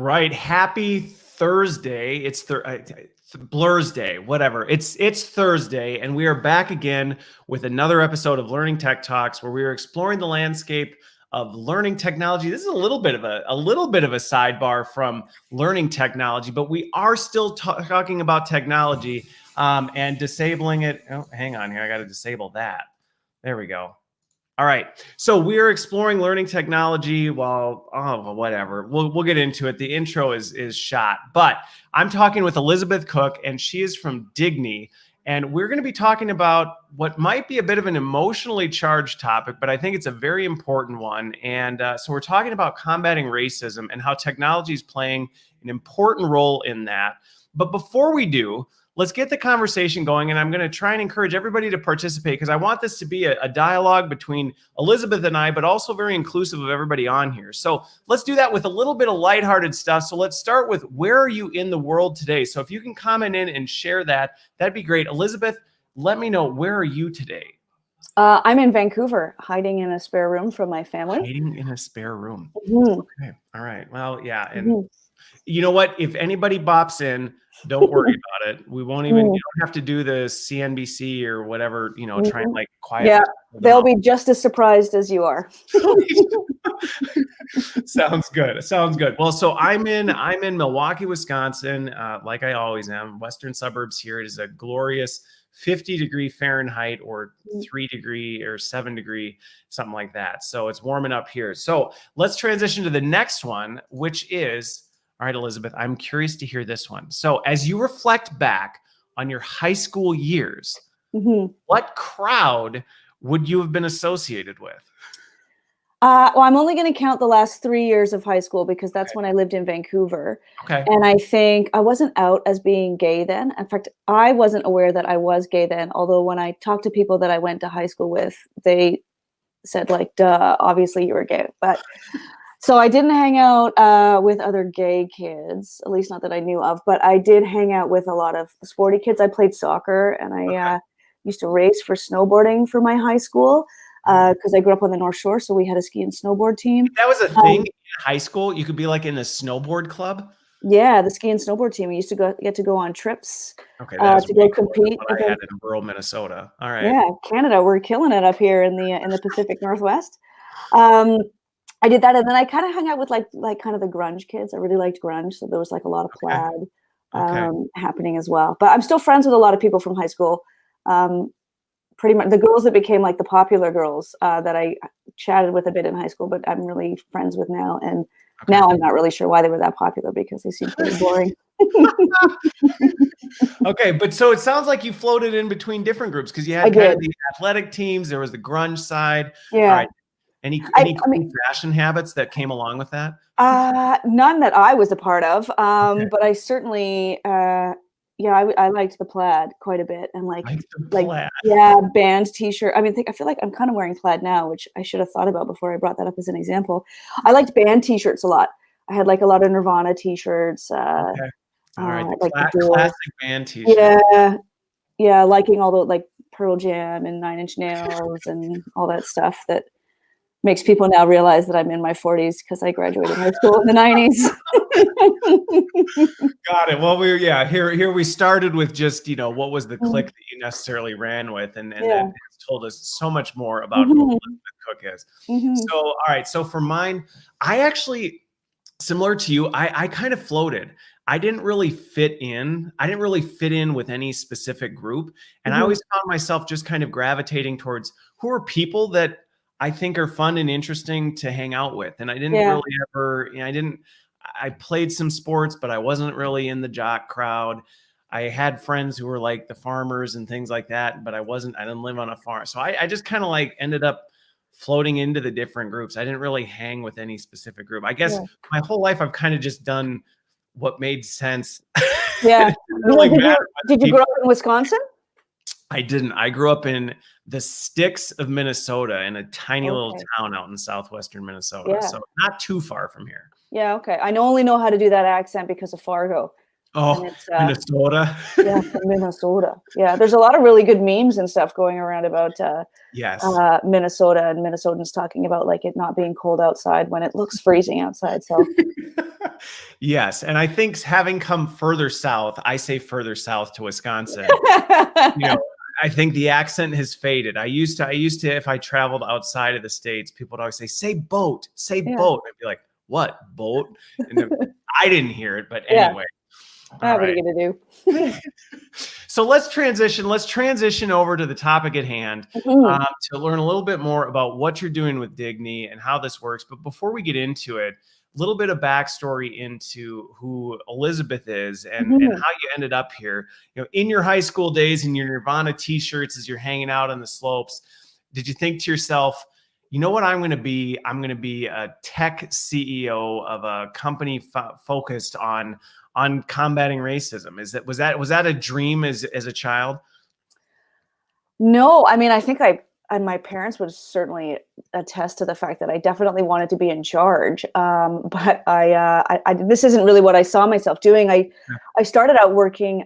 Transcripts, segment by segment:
right. Happy Thursday. It's Blur's Day, whatever. It's Thursday, and we are back again with another episode of Learning Tech Talks, where we are exploring the landscape of learning technology. This is a little bit of a sidebar from learning technology, but we are still talking about technology and disabling it. Oh, hang on here. I got to disable that. There we go. All right. So we're exploring learning technology. Well, whatever. We'll get into it. The intro is shot, but I'm talking with Elisabeth Cooke, and she is from Dignii. And we're going to be talking about what might be a bit of an emotionally charged topic, but I think it's a very important one. And so we're talking about combating racism and how technology is playing an important role in that. But before we do, let's get the conversation going, and I'm going to try and encourage everybody to participate because I want this to be a dialogue between Elisabeth and I, but also very inclusive of everybody on here. So let's do that with a little bit of lighthearted stuff. So let's start with, where are you in the world today? So if you can comment in and share that, that'd be great. Elisabeth, let me know, where are you today? I'm in Vancouver, hiding in a spare room from my family. Hiding in a spare room. Mm-hmm. Okay. All right. Well, yeah. And you know what? If anybody bops in, don't worry about it. We won't even, you don't have to do the CNBC or whatever, try and like quiet. Yeah, they'll be just as surprised as you are. Sounds good. Sounds good. Well, so I'm in Milwaukee, Wisconsin, like I always am. Western suburbs here. It is a glorious 50-degree Fahrenheit or 3-degree or 7-degree, something like that. So it's warming up here. So let's transition to the next one, which is, all right, Elisabeth, I'm curious to hear this one. So as you reflect back on your high school years, what crowd would you have been associated with? Well, I'm only going to count the last 3 years of high school because that's when I lived in Vancouver. Okay. And I think I wasn't out as being gay then. In fact, I wasn't aware that I was gay then. Although when I talked to people that I went to high school with, they said like, duh, obviously you were gay. But so I didn't hang out with other gay kids, at least not that I knew of, but I did hang out with a lot of sporty kids. I played soccer, and I used to race for snowboarding for my high school because I grew up on the North Shore, so we had a ski and snowboard team. That was a thing in high school? You could be like in a snowboard club? Yeah, the ski and snowboard team. We used to get to go on trips to go compete. What I had in rural Minnesota. All right. Yeah, Canada, we're killing it up here in the Pacific Northwest. I did that, and then I kind of hung out with like kind of the grunge kids. I really liked grunge, so there was like a lot of plaid happening as well. But I'm still friends with a lot of people from high school. Pretty much the girls that became like the popular girls that I chatted with a bit in high school, but I'm really friends with now. And now I'm not really sure why they were that popular because they seem pretty boring. Okay, but so it sounds like you floated in between different groups because you had kind of the athletic teams. There was the grunge side. Yeah. All right. Any cool fashion habits that came along with that? None that I was a part of, but I certainly, I liked the plaid quite a bit, and like band T-shirt. I mean, I feel like I'm kind of wearing plaid now, which I should have thought about before I brought that up as an example. I liked band T-shirts a lot. I had like a lot of Nirvana T-shirts. All right, like classic band T-shirt. Yeah, liking all the like Pearl Jam and Nine Inch Nails and all that stuff that makes people now realize that I'm in my 40s because I graduated high school in the 90s. Got it. Well, here we started with just, what was the clique that you necessarily ran with, and that has told us so much more about who Elisabeth Cooke is. So, all right. So for mine, I actually, similar to you, I kind of floated. I didn't really fit in. I didn't really fit in with any specific group. And I always found myself just kind of gravitating towards who are people that I think are fun and interesting to hang out with. And I didn't really ever, I played some sports, but I wasn't really in the jock crowd. I had friends who were like the farmers and things like that, but I didn't live on a farm. So I just kind of like ended up floating into the different groups. I didn't really hang with any specific group. I guess my whole life I've kind of just done what made sense. Yeah. Did you grow up in Wisconsin? I didn't. I grew up in the sticks of Minnesota in a tiny little town out in southwestern Minnesota. So not too far from here. Yeah, okay. I only know how to do that accent because of Fargo. Oh, Minnesota. Yeah, from Minnesota. Yeah, there's a lot of really good memes and stuff going around about Minnesota and Minnesotans talking about like it not being cold outside when it looks freezing outside. So Yes, and I think having come further south, I say further south to Wisconsin, you know, I think the accent has faded. I used to, if I traveled outside of the States, people would always say boat, say Yeah. boat. I'd be like, what, boat? And then I didn't hear it, but Yeah. anyway. What All are right. you gonna do? So let's transition over to the topic at hand, Mhm. to learn a little bit more about what you're doing with Dignii and how this works. But before we get into it, a little bit of backstory into who Elisabeth is and Mhm. how you ended up here. In your high school days, in your Nirvana t-shirts as you're hanging out on the slopes, did you think to yourself, you know what I'm going to be? I'm going to be a tech CEO of a company focused on combating racism. Was that a dream as a child? No, I mean, I think and my parents would certainly attest to the fact that I definitely wanted to be in charge. But this isn't really what I saw myself doing. I started out working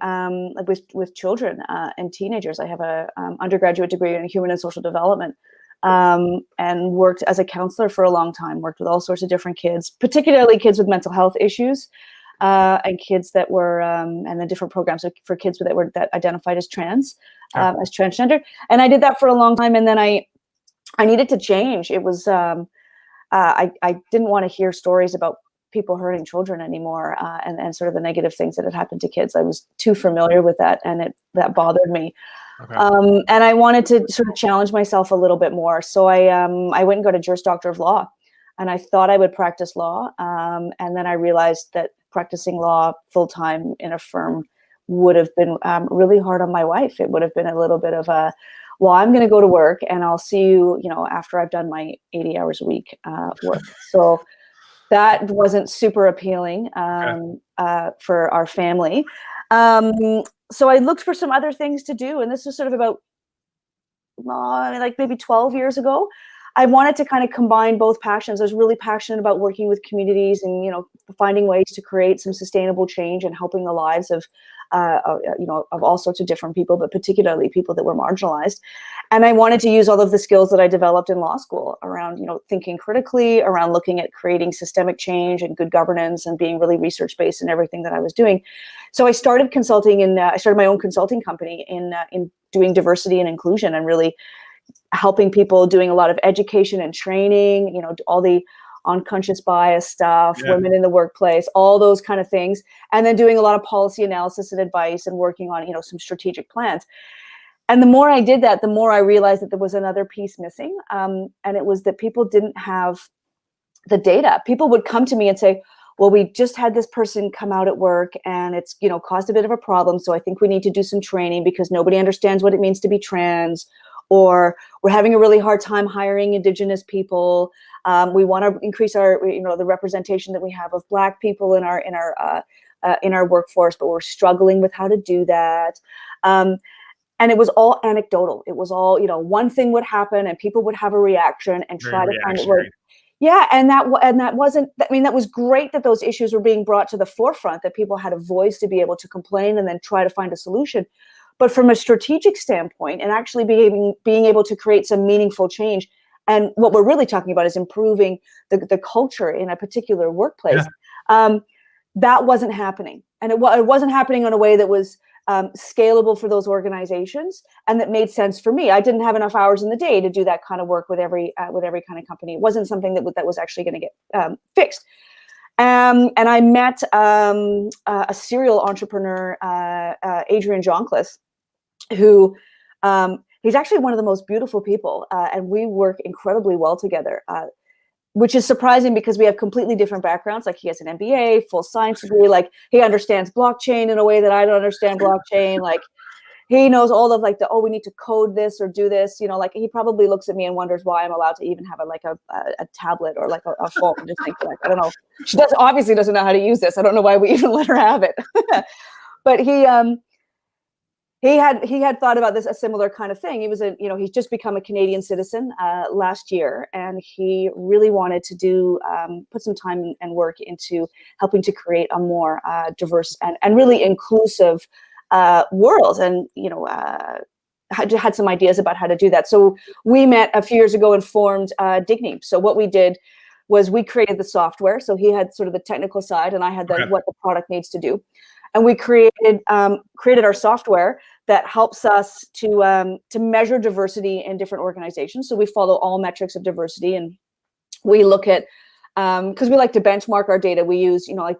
with children and teenagers. I have a undergraduate degree in human and social development, and worked as a counselor for a long time. Worked with all sorts of different kids, particularly kids with mental health issues. And kids that were, and the different programs for kids that identified as as transgender. And I did that for a long time. And then I needed to change. It was, I didn't want to hear stories about people hurting children anymore, and sort of the negative things that had happened to kids. I was too familiar with that, and that bothered me. Okay. And I wanted to sort of challenge myself a little bit more. So I went and got a Juris Doctor of Law, and I thought I would practice law. And then I realized that practicing law full-time in a firm would have been really hard on my wife. It would have been a little bit of a, well, I'm going to go to work and I'll see you, after I've done my 80 hours a week work. So that wasn't super appealing for our family. So I looked for some other things to do. And this was sort of about like maybe 12 years ago. I wanted to kind of combine both passions. I was really passionate about working with communities and, finding ways to create some sustainable change and helping the lives of all sorts of different people, but particularly people that were marginalized. And I wanted to use all of the skills that I developed in law school around, thinking critically, around looking at creating systemic change and good governance and being really research-based in everything that I was doing. So I started consulting I started my own consulting company in doing diversity and inclusion and really helping people, doing a lot of education and training, all the unconscious bias stuff, women in the workplace, all those kind of things. And then doing a lot of policy analysis and advice and working on, some strategic plans. And the more I did that, the more I realized that there was another piece missing. And it was that people didn't have the data. People would come to me and say, well, we just had this person come out at work and it's, caused a bit of a problem. So I think we need to do some training because nobody understands what it means to be trans, or we're having a really hard time hiring Indigenous people. We want to increase our, the representation that we have of Black people in our workforce, but we're struggling with how to do that. And it was all anecdotal. It was all, one thing would happen and people would have a reaction and try to find it. Yeah, and that wasn't. I mean, that was great that those issues were being brought to the forefront, that people had a voice to be able to complain and then try to find a solution. But from a strategic standpoint, and actually being able to create some meaningful change, and what we're really talking about is improving the culture in a particular workplace. That wasn't happening, and it wasn't happening in a way that was scalable for those organizations and that made sense for me. I didn't have enough hours in the day to do that kind of work with every kind of company. It wasn't something that was actually going to get fixed. And I met a serial entrepreneur, Adrian Joncliffe, who he's actually one of the most beautiful people, and we work incredibly well together, which is surprising because we have completely different backgrounds. Like he has an MBA, full science degree. Like he understands blockchain in a way that I don't understand blockchain. Like he knows all of we need to code this or do this. Like he probably looks at me and wonders why I'm allowed to even have a tablet or like a phone. Just think I don't know. She obviously doesn't know how to use this. I don't know why we even let her have it. But he had thought about a similar kind of thing. He was he's just become a Canadian citizen last year, and he really wanted to put some time and work into helping to create a more diverse and really inclusive world. And had some ideas about how to do that. So we met a few years ago and formed Dignii. So what we did was we created the software. So he had sort of the technical side, and I had what the product needs to do. And we created our software that helps us to measure diversity in different organizations. So we follow all metrics of diversity, and we look at, because we like to benchmark our data. We use, like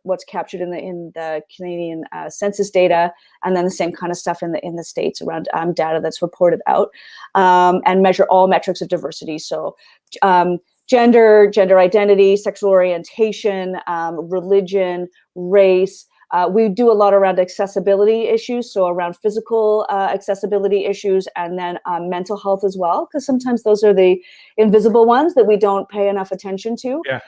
what's captured in the Canadian census data, and then the same kind of stuff in the States around data that's reported out, and measure all metrics of diversity. So gender identity, sexual orientation, religion, race. We do a lot around accessibility issues, so around physical accessibility issues, and then mental health as well, because sometimes those are the invisible ones that we don't pay enough attention to. Yeah.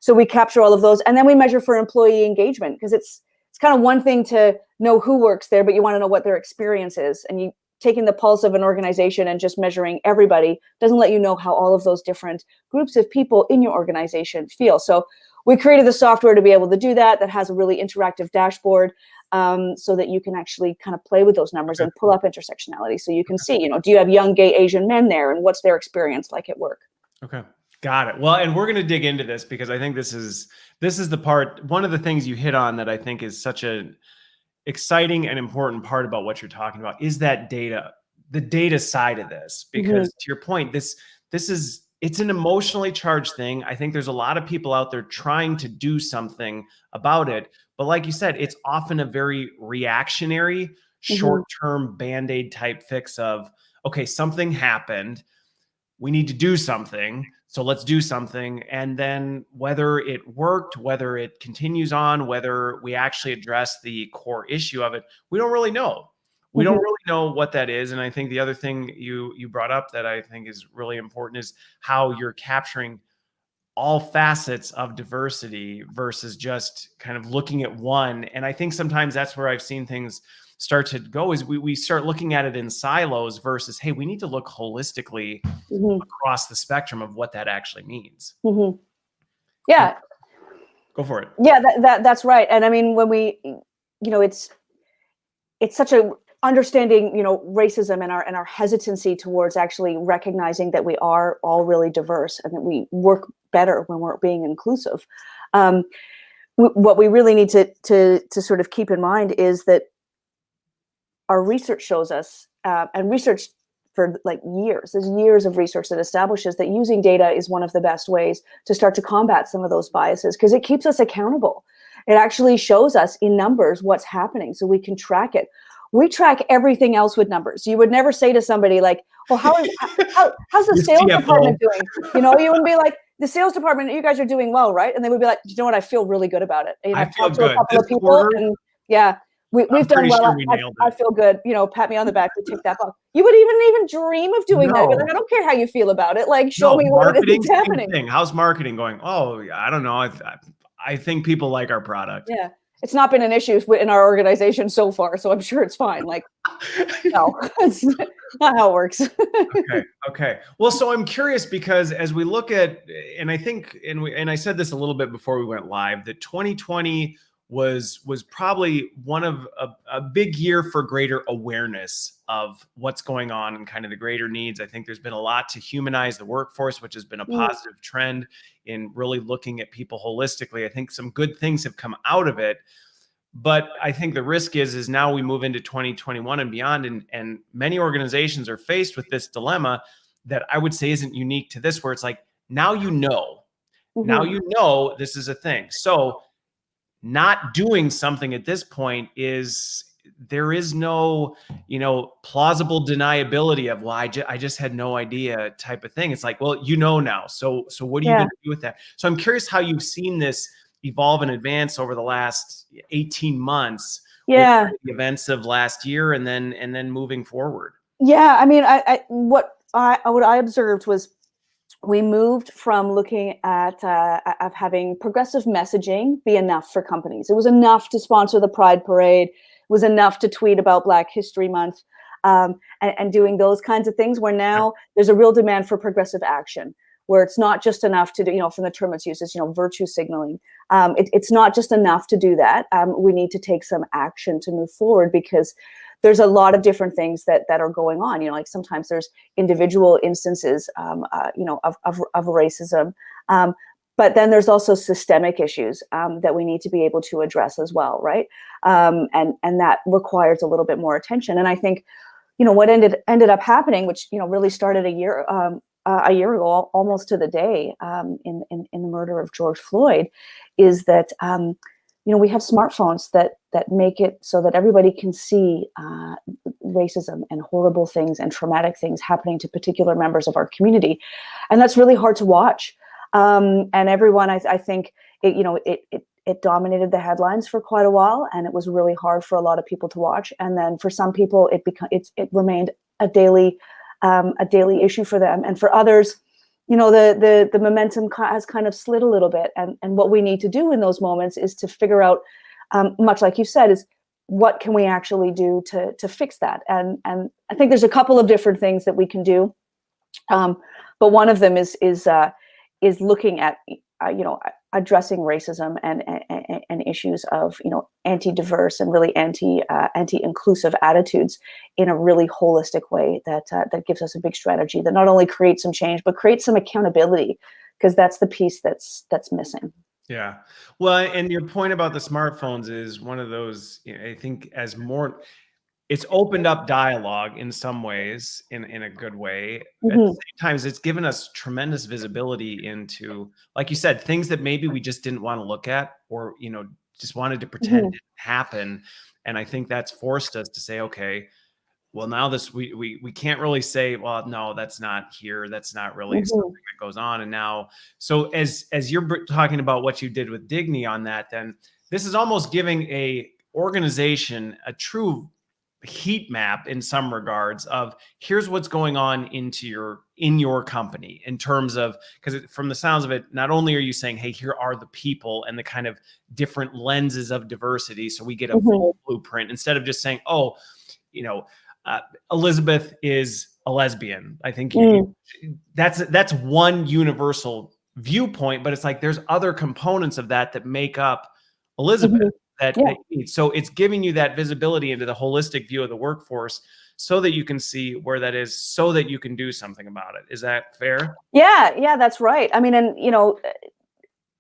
So we capture all of those, and then we measure for employee engagement, because it's kind of one thing to know who works there, but you want to know what their experience is, and taking the pulse of an organization and just measuring everybody doesn't let you know how all of those different groups of people in your organization feel. So we created the software to be able to do that. That has a really interactive dashboard, so that you can actually kind of play with those numbers and pull up intersectionality. So you can see, do you have young gay Asian men there, and what's their experience like at work? Okay, got it. Well, and we're going to dig into this, because I think this is the part. One of the things you hit on that I think is such an exciting and important part about what you're talking about is that data, the data side of this. Because to your point, it's an emotionally charged thing. I think there's a lot of people out there trying to do something about it. But like you said, it's often a very reactionary, short-term Band-Aid type fix of, okay, something happened. We need to do something. So let's do something. And then whether it worked, whether it continues on, whether we actually address the core issue of it, we don't really know. We don't really know what that is. And I think the other thing you brought up that I think is really important is how you're capturing all facets of diversity versus just kind of looking at one. And I think sometimes that's where I've seen things start to go, is we start looking at it in silos versus, hey, we need to look holistically across the spectrum of what that actually means. Yeah. Go for it. Yeah, that's right. And I mean, when we, it's such a understanding, racism and our hesitancy towards actually recognizing that we are all really diverse and that we work better when we're being inclusive. What we really need to sort of keep in mind is that our research shows us, and research for like years, there's years of research that establishes that using data is one of the best ways to start to combat some of those biases, because it keeps us accountable. It actually shows us in numbers what's happening, so we can track it. We track everything else with numbers. You would never say to somebody like, well, how's the sales department doing? You wouldn't be like, the sales department, you guys are doing well, right? And they would be like, you know what, I feel really good about it. And I've talked to a couple of people, and yeah, we've done well. I feel good. Pat me on the back. We tick that box. You would even dream of doing that. You're like, I don't care how you feel about it. Like, show me what it is happening. How's marketing going? Oh, I don't know. I think people like our product. Yeah. It's not been an issue in our organization so far, so I'm sure it's fine. Like, no, it's not how it works. Okay. Well, so I'm curious, because as we look at, and I think, and I said this a little bit before we went live, that 2020 was probably one of a big year for greater awareness of what's going on and kind of the greater needs. I think there's been a lot to humanize the workforce, which has been a positive trend in really looking at people holistically. I think some good things have come out of it, but I think the risk is now we move into 2021 and beyond, and many organizations are faced with this dilemma that I would say isn't unique to this, where it's like, now now this is a thing. So not doing something at this point there is no, plausible deniability of, well, I just had no idea type of thing. It's like, well, now. So what are you going to do with that? So I'm curious how you've seen this evolve and advance over the last 18 months. Yeah. With the events of last year and then moving forward. Yeah. I mean, what I observed was, we moved from looking at of having progressive messaging be enough for companies. It was enough to sponsor the Pride Parade. It was enough to tweet about Black History Month, and doing those kinds of things, where now there's a real demand for progressive action, where it's not just enough to do, from the term it's used as, virtue signaling. It's not just enough to do that. We need to take some action to move forward, because there's a lot of different things that are going on. Like sometimes there's individual instances, of racism, But then there's also systemic issues that we need to be able to address as well, right? And that requires a little bit more attention. And I think, what ended up happening, which really started a year ago, almost to the day, in the murder of George Floyd, is that we have smartphones that make it so that everybody can see racism and horrible things and traumatic things happening to particular members of our community, and that's really hard to watch. And everyone, I think, it dominated the headlines for quite a while, and it was really hard for a lot of people to watch. And then for some people, it remained a daily issue for them, and for others, the momentum has kind of slid a little bit. And what we need to do in those moments is to figure out, much like you said, is what can we actually do to fix that. And I think there's a couple of different things that we can do, but one of them is looking at addressing racism and issues of anti-diverse and really anti-inclusive attitudes in a really holistic way that gives us a big strategy that not only creates some change but creates some accountability, because that's the piece that's missing. Yeah. Well, and your point about the smartphones is one of those, I think, it's opened up dialogue in some ways, in a good way. At the same time, it's given us tremendous visibility into, like you said, things that maybe we just didn't want to look at, or, just wanted to pretend didn't happen. And I think that's forced us to say, okay, well, now we can't really say, well, no, that's not here. That's not really something that goes on. And now, so as you're talking about what you did with Dignii on that, then this is almost giving a organization a true heat map in some regards of, here's what's going on in your company, in terms of, because from the sounds of it, not only are you saying, hey, here are the people and the kind of different lenses of diversity, so we get a full blueprint, instead of just saying, oh, Elisabeth is a lesbian. I think that's one universal viewpoint, but it's like there's other components of that make up Elisabeth. So it's giving you that visibility into the holistic view of the workforce, so that you can see where that is, so that you can do something about it. Is that fair? Yeah, that's right. I mean, and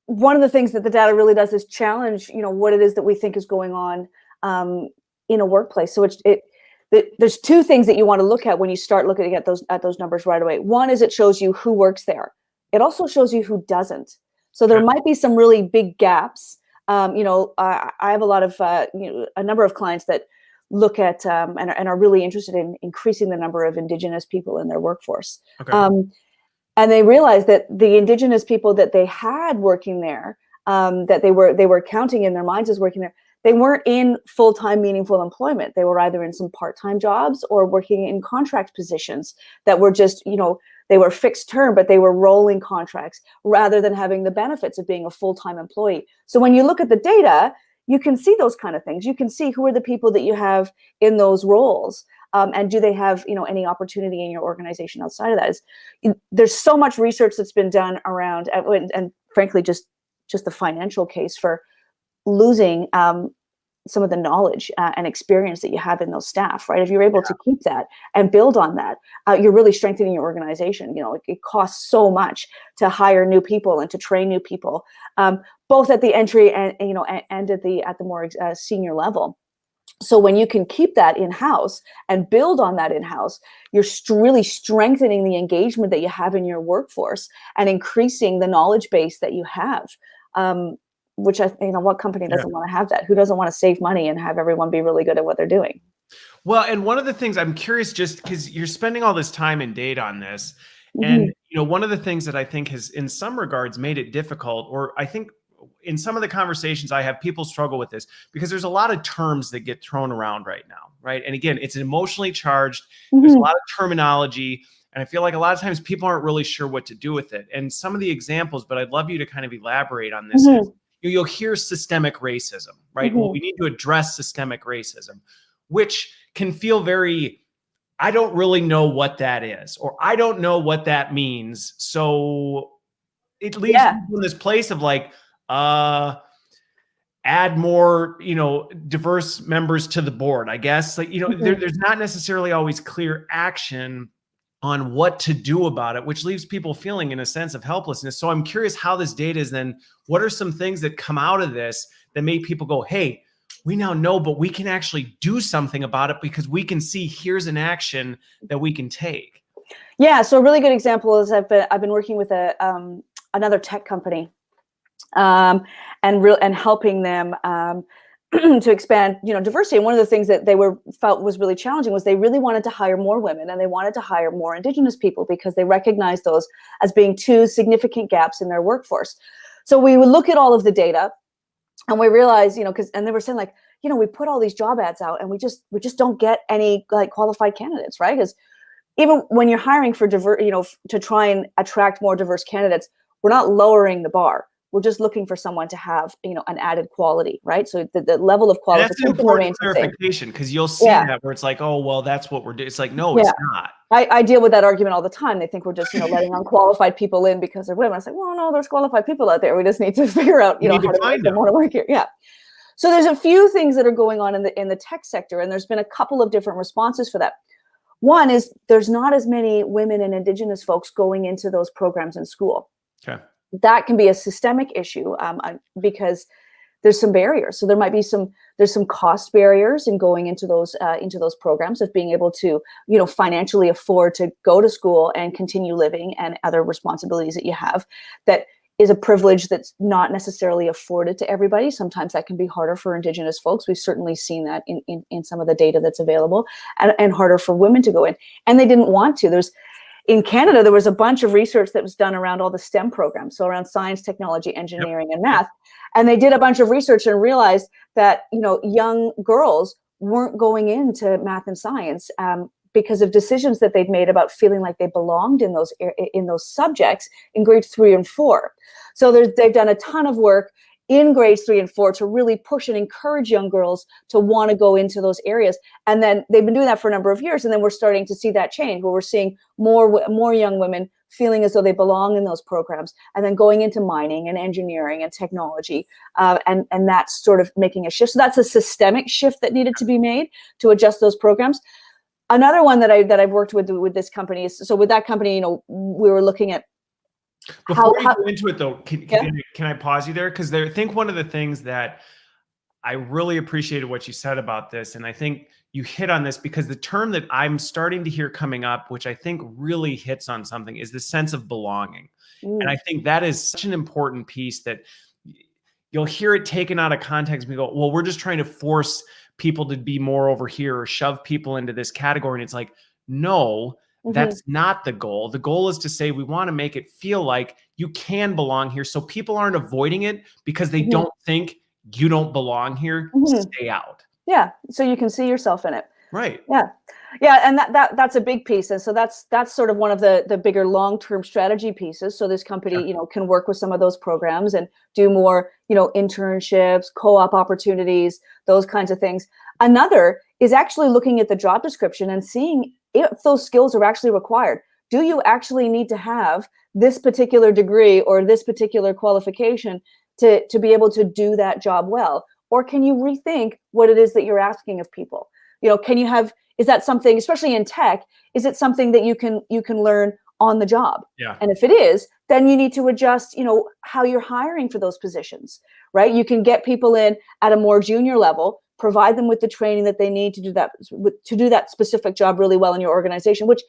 one of the things that the data really does is challenge, what it is that we think is going on in a workplace. So there's two things that you want to look at when you start looking at those numbers right away. One is it shows you who works there. It also shows you who doesn't. So there might be some really big gaps. I have a lot of, a number of clients that look at and are really interested in increasing the number of Indigenous people in their workforce. And they realize that the Indigenous people that they had working there, that they were counting in their minds as working there, they weren't in full-time meaningful employment. They were either in some part-time jobs or working in contract positions that were just, they were fixed term, but they were rolling contracts rather than having the benefits of being a full-time employee. So when you look at the data, you can see those kind of things. You can see who are the people that you have in those roles, and do they have any opportunity in your organization outside of that. There's so much research that's been done around, and frankly, just the financial case for losing some of the knowledge and experience that you have in those staff, right? If you're able to keep that and build on that, you're really strengthening your organization. It costs so much to hire new people and to train new people, both at the entry and at the more senior level. So when you can keep that in-house and build on that in-house, you're really strengthening the engagement that you have in your workforce and increasing the knowledge base that you have. Which what company doesn't want to have that? Who doesn't want to save money and have everyone be really good at what they're doing? Well, and one of the things I'm curious, just because you're spending all this time and data on this, and one of the things that I think has, in some regards, made it difficult, or I think in some of the conversations I have, people struggle with this because there's a lot of terms that get thrown around right now, right? And again, it's emotionally charged. There's a lot of terminology. And I feel like a lot of times people aren't really sure what to do with it. And some of the examples, but I'd love you to kind of elaborate on this, is you'll hear systemic racism, right? Well, we need to address systemic racism, which can feel very, I don't really know what that is, or I don't know what that means. So it leaves people in this place of like, add more, diverse members to the board, I guess. Like, there's not necessarily always clear action on what to do about it, which leaves people feeling in a sense of helplessness. So I'm curious how this data is then, what are some things that come out of this that make people go, hey, we now know, but we can actually do something about it because we can see here's an action that we can take. Yeah, so a really good example is I've been working with another tech company, and helping them to expand, diversity. And one of the things that they felt was really challenging was they really wanted to hire more women, and they wanted to hire more Indigenous people because they recognized those as being two significant gaps in their workforce. So we would look at all of the data, and we realized, and they were saying, like, we put all these job ads out, and we just don't get any like qualified candidates, right? Because even when you're hiring for to try and attract more diverse candidates, we're not lowering the bar. We're just looking for someone to have, an added quality, right? So the level of qualification that's an important remains the same. clarification, because you'll see that where it's like, oh, well, that's what we're doing. It's like, no, it's not. I deal with that argument all the time. They think we're just, letting unqualified people in because they're women. I say, well, no, there's qualified people out there. We just need to figure out, how to make them want to work here. Yeah. So there's a few things that are going on in the tech sector, and there's been a couple of different responses for that. One is there's not as many women and Indigenous folks going into those programs in school. Okay. That can be a systemic issue because there's some barriers. So there might be there's some cost barriers in going into those programs, of being able to, financially afford to go to school and continue living, and other responsibilities that you have. That is a privilege that's not necessarily afforded to everybody. Sometimes that can be harder for Indigenous folks. We've certainly seen that in some of the data that's available, and harder for women to go in. And they didn't want to. In Canada, there was a bunch of research that was done around all the STEM programs, so around science, technology, engineering, and math. And they did a bunch of research and realized that, young girls weren't going into math and science because of decisions that they'd made about feeling like they belonged in those subjects in grades 3 and 4. So they've done a ton of work in grades 3 and 4 to really push and encourage young girls to want to go into those areas. And then they've been doing that for a number of years. And then we're starting to see that change, where we're seeing more young women feeling as though they belong in those programs, and then going into mining and engineering and technology. And that's sort of making a shift. So that's a systemic shift that needed to be made to adjust those programs. Another one that I've worked with this company is, so with that company, we were looking at Before we go into it, though, can I pause you there? Because I think one of the things that I really appreciated what you said about this, and I think you hit on this, because the term that I'm starting to hear coming up, which I think really hits on something, is the sense of belonging. And I think that is such an important piece that you'll hear it taken out of context. We go, well, we're just trying to force people to be more over here, or shove people into this category. And it's like, no, that's not the goal. The goal is to say, we want to make it feel like you can belong here, so people aren't avoiding it because they don't think you don't belong here. Stay out. Yeah, so you can see yourself in it. Right. Yeah, and that's a big piece. And so that's sort of one of the bigger long-term strategy pieces. So this company, can work with some of those programs and do more, internships, co-op opportunities, those kinds of things. Another is actually looking at the job description and seeing if those skills are actually required. Do you actually need to have this particular degree or this particular qualification to be able to do that job well? Or can you rethink what it is that you're asking of people? Is that something, especially in tech, is it something that you can learn on the job? Yeah. And if it is, then you need to adjust, how you're hiring for those positions, right? You can get people in at a more junior level, provide them with the training that they need to do that specific job really well in your organization, which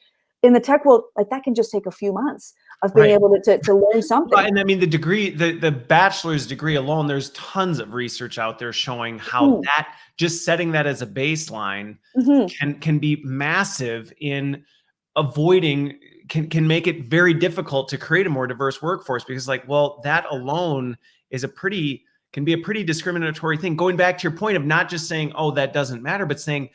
in the tech world, like, that can just take a few months of being able to learn something. Well, and I mean, the degree, the bachelor's degree alone, there's tons of research out there showing how that, just setting that as a baseline can be massive in avoiding, can make it very difficult to create a more diverse workforce, because, like, well, that alone is can be a pretty discriminatory thing. Going back to your point of not just saying, oh, that doesn't matter, but saying,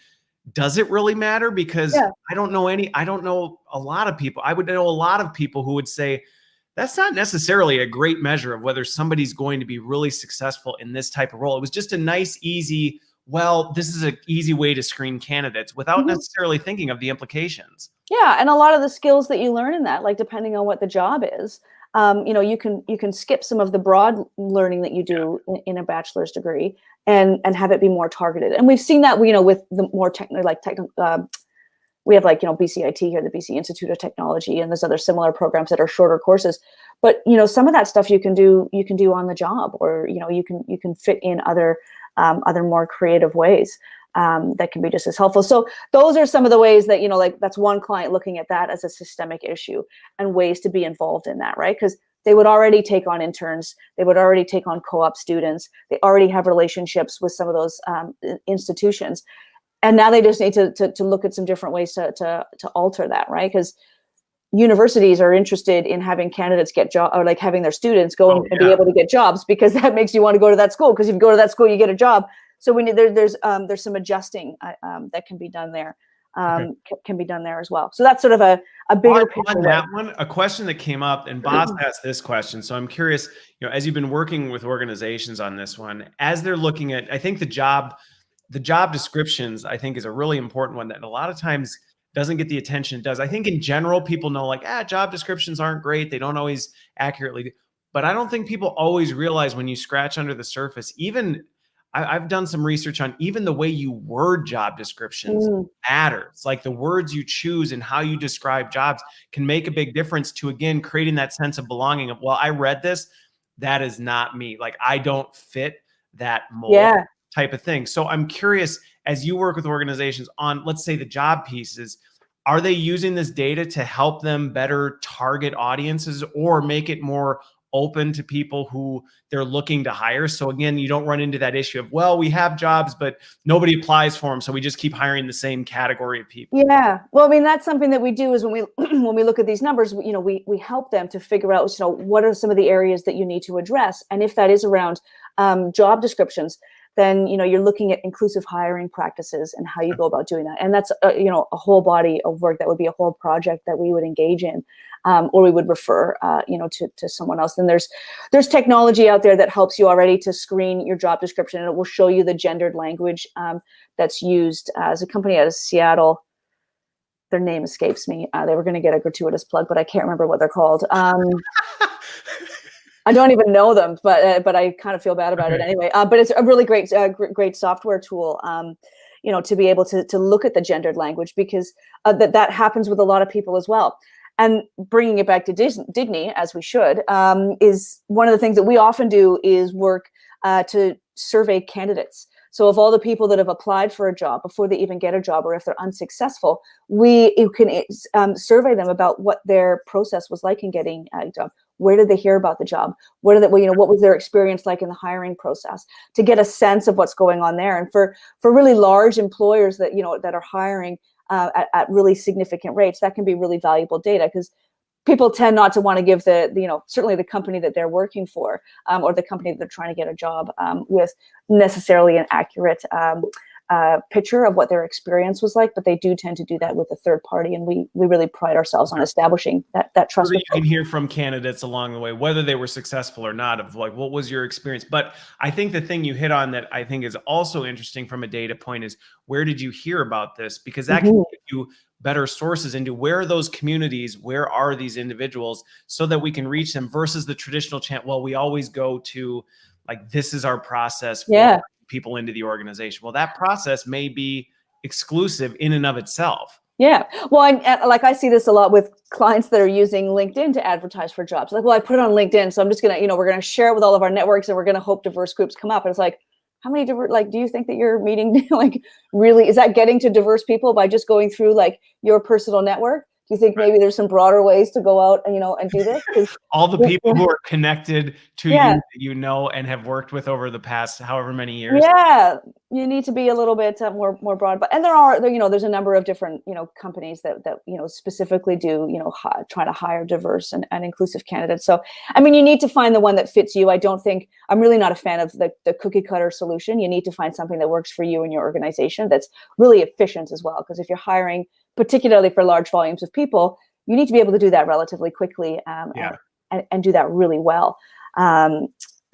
does it really matter? Because I don't know a lot of people. I would know a lot of people who would say that's not necessarily a great measure of whether somebody's going to be really successful in this type of role. It was just a nice, easy, well, this is an easy way to screen candidates without necessarily thinking of the implications. Yeah. And a lot of the skills that you learn in that, like, depending on what the job is, you can skip some of the broad learning that you do in a bachelor's degree and have it be more targeted. And we've seen that, with the more we have like, BCIT here, the BC Institute of Technology, and there's other similar programs that are shorter courses. But, some of that stuff you can do on the job, or, you can fit in other more creative ways that can be just as helpful. So those are some of the ways that, like that's one client looking at that as a systemic issue and ways to be involved in that, right? Because they would already take on interns, they would already take on co-op students, they already have relationships with some of those institutions. And now they just need to look at some different ways to alter that, right? Because universities are interested in having candidates get jobs, or like having their students go and be able to get jobs, because that makes you want to go to that school. Because if you go to that school, you get a job. So we need there's some adjusting that can be done there. Can be done there as well. So that's sort of a bigger picture. On that one, a question that came up, and Boss asked this question. So I'm curious, as you've been working with organizations on this one, as they're looking at, I think the job descriptions, I think, is a really important one that a lot of times doesn't get the attention it does. I think in general, people know like, job descriptions aren't great. They don't always accurately, but I don't think people always realize when you scratch under the surface, even I've done some research on even the way you word job descriptions matters. Like the words you choose and how you describe jobs can make a big difference to, again, creating that sense of belonging of, well, I read this, that is not me. Like I don't fit that mold type of thing. So I'm curious, as you work with organizations on, let's say, the job pieces, are they using this data to help them better target audiences or make it more open to people who they're looking to hire? So again, you don't run into that issue of, well, we have jobs, but nobody applies for them, so we just keep hiring the same category of people. Yeah, well, I mean, that's something that we do is when we when we look at these numbers, we help them to figure out, what are some of the areas that you need to address, and if that is around job descriptions, then you're looking at inclusive hiring practices and how you go about doing that. And that's a whole body of work. That would be a whole project that we would engage in, or we would refer to someone else. And there's technology out there that helps you already to screen your job description, and it will show you the gendered language that's used. As a company out of Seattle, their name escapes me. They were going to get a gratuitous plug, but I can't remember what they're called. I don't even know them, but I kind of feel bad about it anyway. But it's a really great software tool, to be able to look at the gendered language, because that happens with a lot of people as well. And bringing it back to Dignii, as we should, is one of the things that we often do is work to survey candidates. So of all the people that have applied for a job before they even get a job, or if they're unsuccessful, you can survey them about what their process was like in getting a job. Where did they hear about the job? What was their experience like in the hiring process, to get a sense of what's going on there. And for really large employers that that are hiring at really significant rates, that can be really valuable data, because people tend not to want to give certainly the company that they're working for, or the company that they're trying to get a job with, necessarily an accurate picture of what their experience was like, but they do tend to do that with a third party, and we really pride ourselves on establishing that trust. So that you can hear from candidates along the way, whether they were successful or not, of like, what was your experience? But I think the thing you hit on that I think is also interesting from a data point is, where did you hear about this? Because that can give you better sources into where are those communities, where are these individuals, so that we can reach them, versus the traditional chant, well, we always go to like, this is our process for people into the organization. Well, that process may be exclusive in and of itself. Yeah. Well, I see this a lot with clients that are using LinkedIn to advertise for jobs. Like, well, I put it on LinkedIn, so I'm just going to, we're going to share it with all of our networks, and we're going to hope diverse groups come up. And it's like, how many different, do you think that you're meeting, really, is that getting to diverse people by just going through your personal network? Do you think maybe there's some broader ways to go out and, and do this? All the people who are connected to you, and have worked with over the past however many years. Yeah, you need to be a little bit more broad. But there's a number of different companies that specifically do try to hire diverse and inclusive candidates. So I mean, you need to find the one that fits you. I'm really not a fan of the cookie cutter solution. You need to find something that works for you and your organization that's really efficient as well. Because if you're hiring, particularly for large volumes of people, you need to be able to do that relatively quickly and do that really well,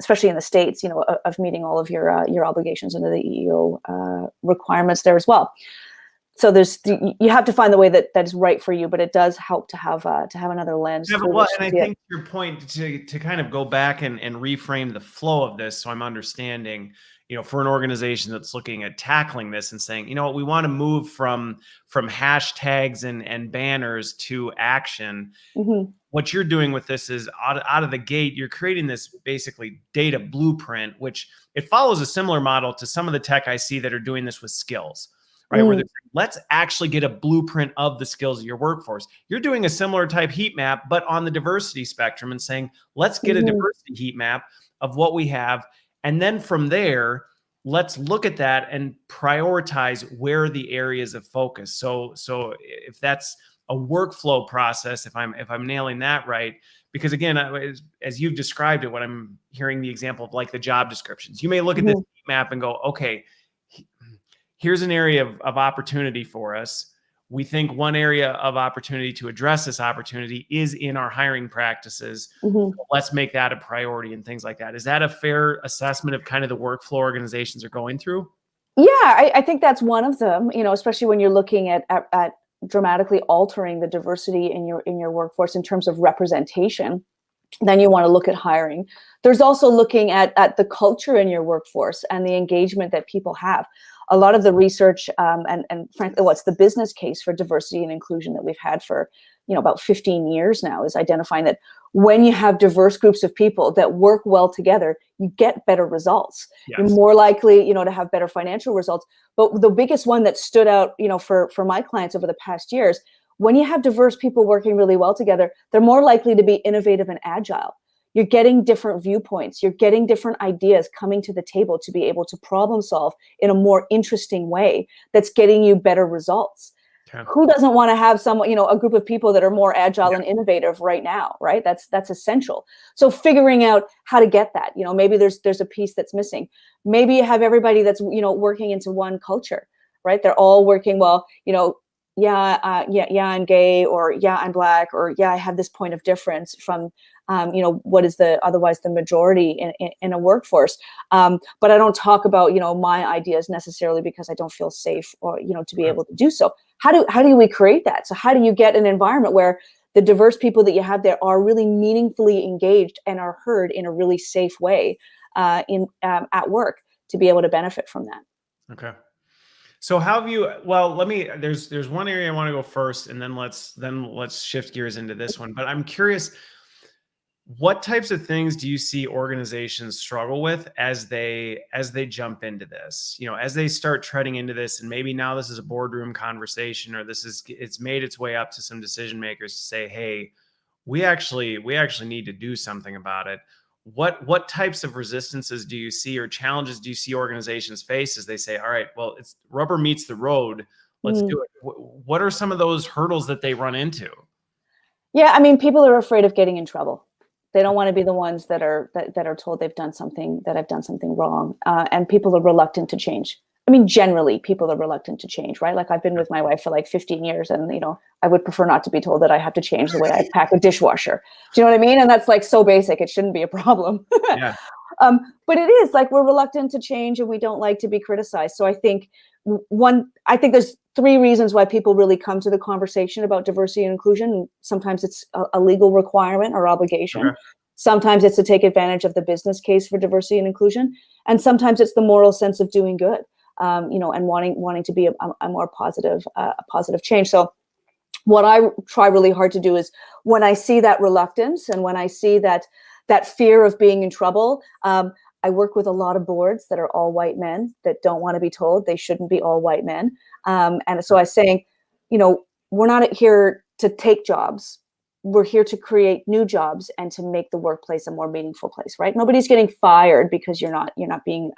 especially in the States, of meeting all of your obligations under the EEO requirements there as well. So you have to find the way that is right for you, but it does help to have another lens. Yeah, and I think your point, to kind of go back and reframe the flow of this, so I'm understanding, for an organization that's looking at tackling this and saying, what, we want to move from hashtags and banners to action. Mm-hmm. What you're doing with this is out of the gate, you're creating this basically data blueprint, which it follows a similar model to some of the tech I see that are doing this with skills, right? Where let's actually get a blueprint of the skills of your workforce. You're doing a similar type heat map, but on the diversity spectrum, and saying, let's get a diversity heat map of what we have. And then from there, let's look at that and prioritize where the areas of focus. So if that's a workflow process, if I'm nailing that right, because again, as you've described it, what I'm hearing the example of like the job descriptions, you may look at this map and go, okay, here's an area of opportunity for us. We think one area of opportunity to address this opportunity is in our hiring practices. So let's make that a priority and things like that. Is that a fair assessment of kind of the workflow organizations are going through? Yeah, I think that's one of them, especially when you're looking at dramatically altering the diversity in your workforce in terms of representation. Then you want to look at hiring. There's also looking at the culture in your workforce and the engagement that people have. A lot of the research and frankly, what's the business case for diversity and inclusion that we've had for about 15 years now is identifying that when you have diverse groups of people that work well together, you get better results. Yes. You're more likely, to have better financial results. But the biggest one that stood out, for my clients over the past years, when you have diverse people working really well together, they're more likely to be innovative and agile. You're getting different viewpoints. You're getting different ideas coming to the table to be able to problem solve in a more interesting way that's getting you better results. Okay. Who doesn't want to have a group of people that are more agile and innovative right now, right? That's essential. So figuring out how to get that, maybe there's a piece that's missing. Maybe you have everybody that's, working into one culture, right? They're all working well, yeah, I'm gay, or yeah, I'm Black, or yeah, I have this point of difference from, what is otherwise the majority in a workforce. But I don't talk about, my ideas necessarily because I don't feel safe or, to be able to do so. How do we create that? So how do you get an environment where the diverse people that you have there are really meaningfully engaged and are heard in a really safe way at work to be able to benefit from that? Okay. So how have you, well, there's one area I want to go first, and then let's shift gears into this one. But I'm curious, what types of things do you see organizations struggle with as they jump into this, as they start treading into this, and maybe now this is a boardroom conversation, or it's made its way up to some decision makers to say, hey, we actually need to do something about it. What types of resistances do you see, or challenges do you see organizations face as they say, all right, well, it's rubber meets the road, let's do it. What are some of those hurdles that they run into? Yeah, I mean, people are afraid of getting in trouble. They don't want to be the ones that are told that I've done something wrong, and people are reluctant to change. I mean, generally, people are reluctant to change, right? Like, I've been with my wife for like 15 years, and I would prefer not to be told that I have to change the way I pack a dishwasher. Do you know what I mean? And that's like so basic; it shouldn't be a problem. Yeah. But it is like we're reluctant to change, and we don't like to be criticized. So I think there's three reasons why people really come to the conversation about diversity and inclusion. Sometimes it's a legal requirement or obligation. Okay. Sometimes it's to take advantage of the business case for diversity and inclusion. And sometimes it's the moral sense of doing good, and wanting to be a more positive change. So what I try really hard to do is, when I see that reluctance and when I see that fear of being in trouble, I work with a lot of boards that are all white men that don't want to be told they shouldn't be all white men. And so I was saying, we're not here to take jobs. We're here to create new jobs and to make the workplace a more meaningful place, right? Nobody's getting fired because you're not being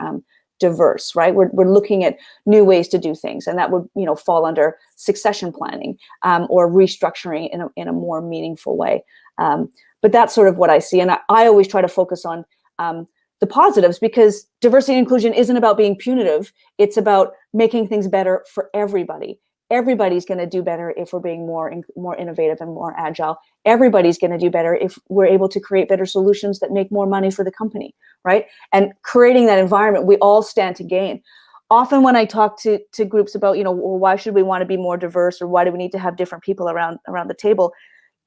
diverse, right? We're looking at new ways to do things, and that would fall under succession planning or restructuring in a more meaningful way. But that's sort of what I see, and I always try to focus on the positives, because diversity and inclusion isn't about being punitive. It's about making things better for everybody. Everybody's going to do better if we're being more innovative and more agile. Everybody's going to do better if we're able to create better solutions that make more money for the company, right? And creating that environment, we all stand to gain. Often when I talk to groups about, well, why should we want to be more diverse, or why do we need to have different people around the table?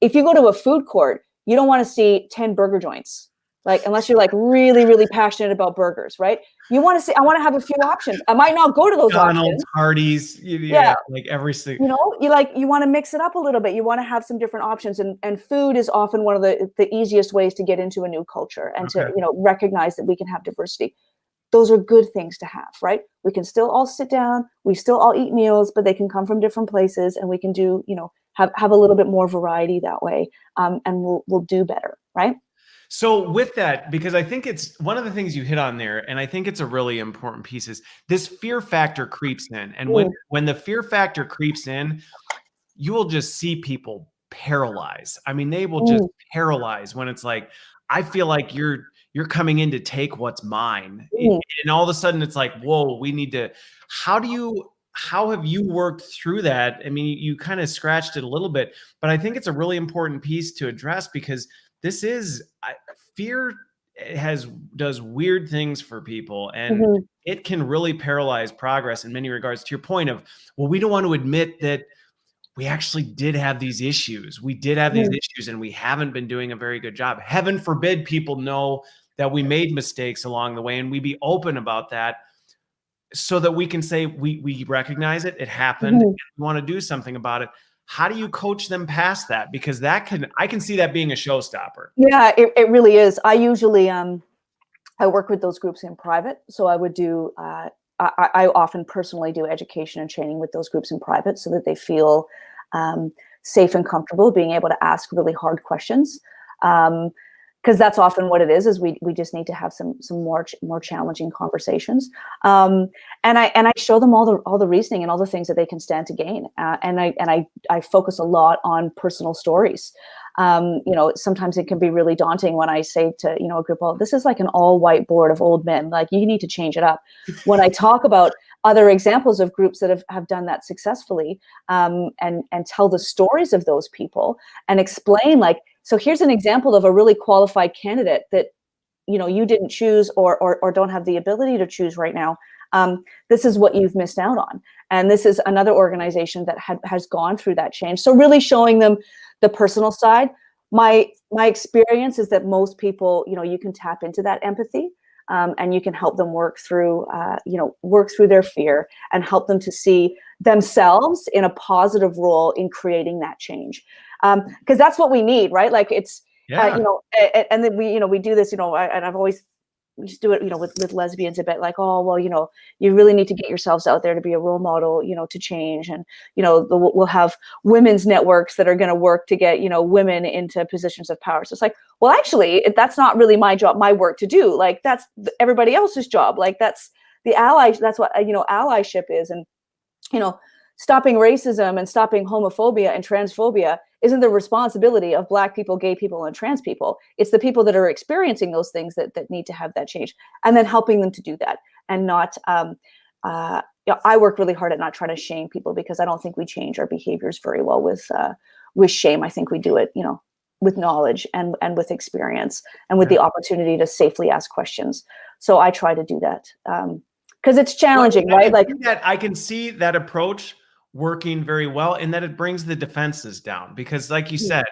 If you go to a food court, you don't want to see 10 burger joints. Like, unless you're like really, really passionate about burgers, right? You want to say, I want to have a few options. I might not go to those McDonald's, options. Hardee's, Yeah. like every single. You know, you want to mix it up a little bit. You want to have some different options, and food is often one of the easiest ways to get into a new culture and to, Okay. you know, recognize that we can have diversity. Those are good things to have, right? We can still all sit down, we still all eat meals, but they can come from different places, and we can do, you know, have a little bit more variety that way, and we'll do better, right? So with that, because I think it's one of the things you hit on there, and I think it's a really important piece, is this fear factor creeps in. And when the fear factor creeps in, you will just see people paralyze. I mean, they will just paralyze when it's like, I feel like you're coming in to take what's mine. And all of a sudden it's like, whoa, we need to, how have you worked through that? I mean, you kind of scratched it a little bit, but I think it's a really important piece to address, because this is fear does weird things for people, and it can really paralyze progress in many regards. To your point of, well, we don't want to admit that we actually did have these issues. We did have these issues, and we haven't been doing a very good job. Heaven forbid people know that we made mistakes along the way, and we be open about that, so that we can say we recognize it, it happened, and we want to do something about it. How do you coach them past that? Because I can see that being a showstopper. Yeah, it really is. I usually I work with those groups in private, so I would do I often personally do education and training with those groups in private, so that they feel safe and comfortable being able to ask really hard questions. Because that's often what it is we just need to have some more challenging conversations. And I show them all the reasoning and all the things that they can stand to gain. And I focus a lot on personal stories. You know, sometimes it can be really daunting when I say to, you know, a group, oh, this is like an all white board of old men. Like, you need to change it up. When I talk about other examples of groups that have done that successfully, and tell the stories of those people and explain, like, so here's an example of a really qualified candidate that, you know, you didn't choose or don't have the ability to choose right now. This is what you've missed out on. And this is another organization that has gone through that change. So really showing them the personal side. My experience is that most people, you know, you can tap into that empathy, and you can help them work through their fear and help them to see themselves in a positive role in creating that change. Because that's what we need, right? Like, it's, you know, and then we do this, you know, and I've always, we just do it, you know, with lesbians a bit, like, oh, well, you know, you really need to get yourselves out there to be a role model, you know, to change. And, you know, we'll have women's networks that are going to work to get, you know, women into positions of power. So it's like, well, actually, that's not really my job, my work to do. Like, that's everybody else's job. Like, that's the ally. That's what, you know, allyship is. And, you know, stopping racism and stopping homophobia and transphobia isn't the responsibility of Black people, gay people, and trans people. It's the people that are experiencing those things that need to have that change, and then helping them to do that. And not, I work really hard at not trying to shame people, because I don't think we change our behaviors very well with shame. I think we do it, you know, with knowledge and with experience, and with the opportunity to safely ask questions. So I try to do that, because it's challenging, right? Like, I can see that approach working very well, in that it brings the defenses down, because like you said,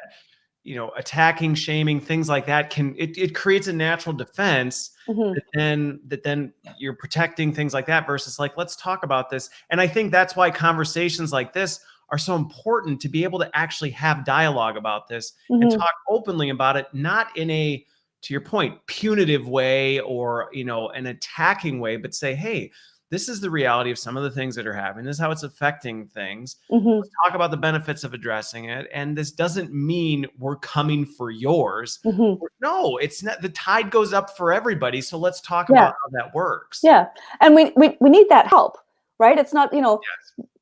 you know, attacking, shaming, things like that it creates a natural defense, that then you're protecting things like that, versus like, let's talk about this. And I think that's why conversations like this are so important, to be able to actually have dialogue about this and talk openly about it, not in a, to your point, punitive way, or, you know, an attacking way, but say, hey, this is the reality of some of the things that are happening. This is how it's affecting things. Let's talk about the benefits of addressing it. And this doesn't mean we're coming for yours. No, it's not. The tide goes up for everybody. So let's talk about how that works. Yeah. And we need that help, right? It's not, you know,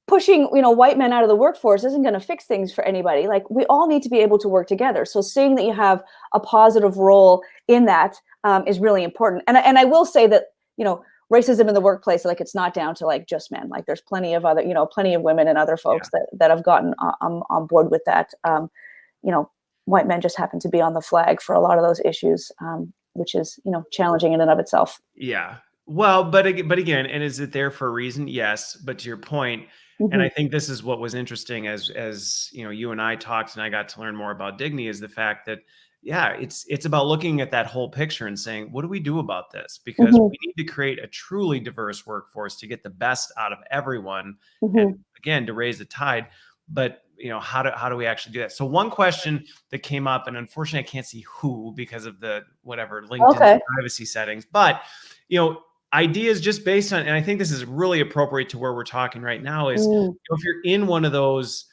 pushing, you know, white men out of the workforce isn't going to fix things for anybody. Like, we all need to be able to work together. So seeing that you have a positive role in that is really important. And I will say that, you know, racism in the workplace, like, it's not down to like just men. Like, there's plenty of other, you know, plenty of women and other folks that have gotten on board with that. You know, white men just happen to be on the flag for a lot of those issues, which is, you know, challenging in and of itself. Yeah. Well, but again, and is it there for a reason? Yes. But to your point, and I think this is what was interesting as you know, you and I talked and I got to learn more about Dignii, is the fact that yeah, it's about looking at that whole picture and saying, what do we do about this? Because we need to create a truly diverse workforce to get the best out of everyone, and again, to raise the tide. But how do we actually do that? So one question that came up, and unfortunately I can't see who because of the whatever LinkedIn privacy settings, but ideas just based on, and I think this is really appropriate to where we're talking right now, is if you're in one of those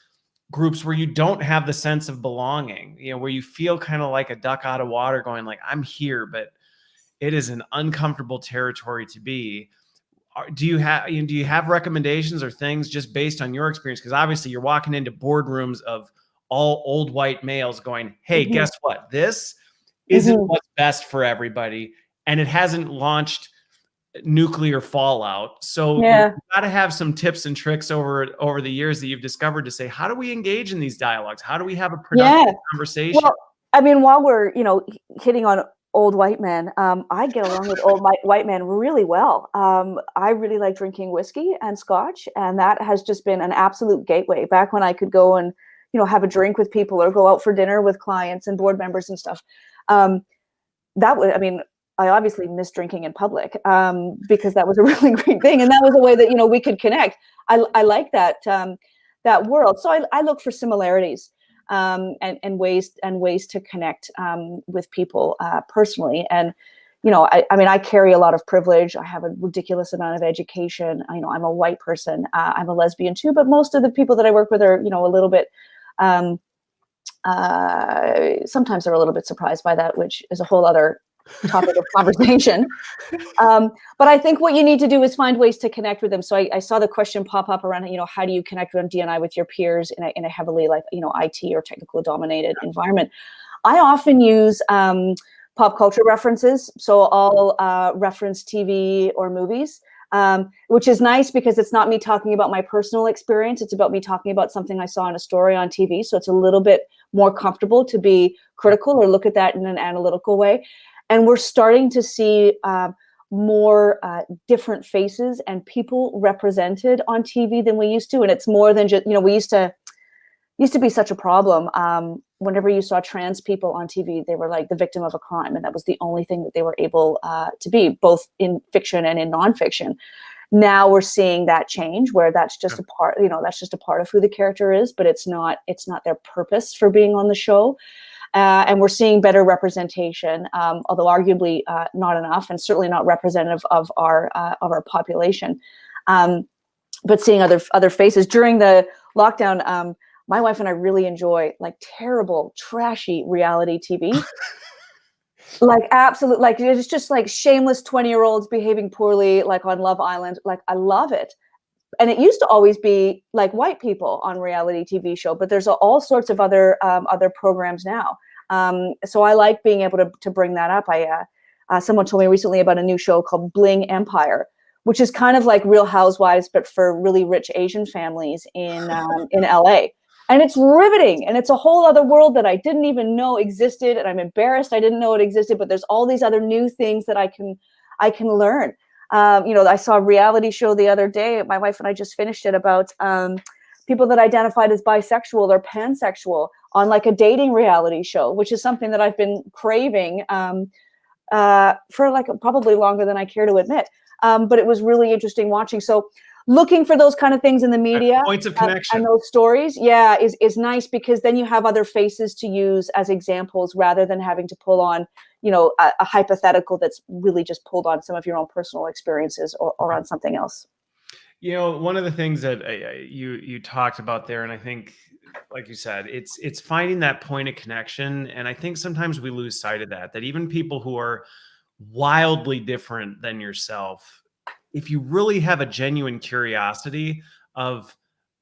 groups where you don't have the sense of belonging, where you feel kind of like a duck out of water going like, I'm here, but it is an uncomfortable territory to be. Do you have recommendations or things just based on your experience? Because obviously you're walking into boardrooms of all old white males going, hey, guess what? This isn't what's best for everybody. And it hasn't launched nuclear fallout. So you've got to have some tips and tricks over the years that you've discovered to say, how do we engage in these dialogues? How do we have a productive conversation? Well, I mean, while we're, hitting on old white men, I get along with old white men really well. I really like drinking whiskey and scotch, and that has just been an absolute gateway. Back when I could go and, have a drink with people or go out for dinner with clients and board members and stuff. I obviously miss drinking in public because that was a really great thing. And that was a way that, we could connect. I like that world. So I look for similarities and ways to connect with people personally. And, I carry a lot of privilege. I have a ridiculous amount of education. I'm a white person. I'm a lesbian too, but most of the people that I work with are, a little bit, sometimes they're a little bit surprised by that, which is a whole other topic of conversation. But I think what you need to do is find ways to connect with them. So I saw the question pop up around, how do you connect on D&I with your peers in a heavily IT or technical dominated environment? I often use pop culture references. So I'll reference TV or movies, which is nice because it's not me talking about my personal experience. It's about me talking about something I saw in a story on TV. So it's a little bit more comfortable to be critical or look at that in an analytical way. And we're starting to see more different faces and people represented on TV than we used to. And it's more than just, we used to be such a problem. Whenever you saw trans people on TV, they were like the victim of a crime. And that was the only thing that they were able to be, both in fiction and in nonfiction. Now we're seeing that change where that's just a part, that's just a part of who the character is, but it's not their purpose for being on the show. And we're seeing better representation, although arguably not enough, and certainly not representative of our population. But seeing other faces during the lockdown, my wife and I really enjoy like terrible, trashy reality TV. Like absolute, like it's just like shameless 20-year-olds behaving poorly, like on Love Island. Like I love it. And it used to always be like white people on reality TV show, but there's all sorts of other programs now. So I like being able to bring that up. Someone told me recently about a new show called Bling Empire, which is kind of like Real Housewives, but for really rich Asian families in LA. And it's riveting, and it's a whole other world that I didn't even know existed, and I'm embarrassed I didn't know it existed. But there's all these other new things that I can learn. I saw a reality show the other day. My wife and I just finished it about people that identified as bisexual or pansexual on like a dating reality show, which is something that I've been craving for like probably longer than I care to admit. But it was really interesting watching. So looking for those kind of things in the media, points of connection, and those stories, is nice because then you have other faces to use as examples rather than having to pull on, a hypothetical that's really just pulled on some of your own personal experiences or on something else. One of the things that you talked about there, and I think, like you said, it's finding that point of connection. And I think sometimes we lose sight of that even people who are wildly different than yourself, if you really have a genuine curiosity of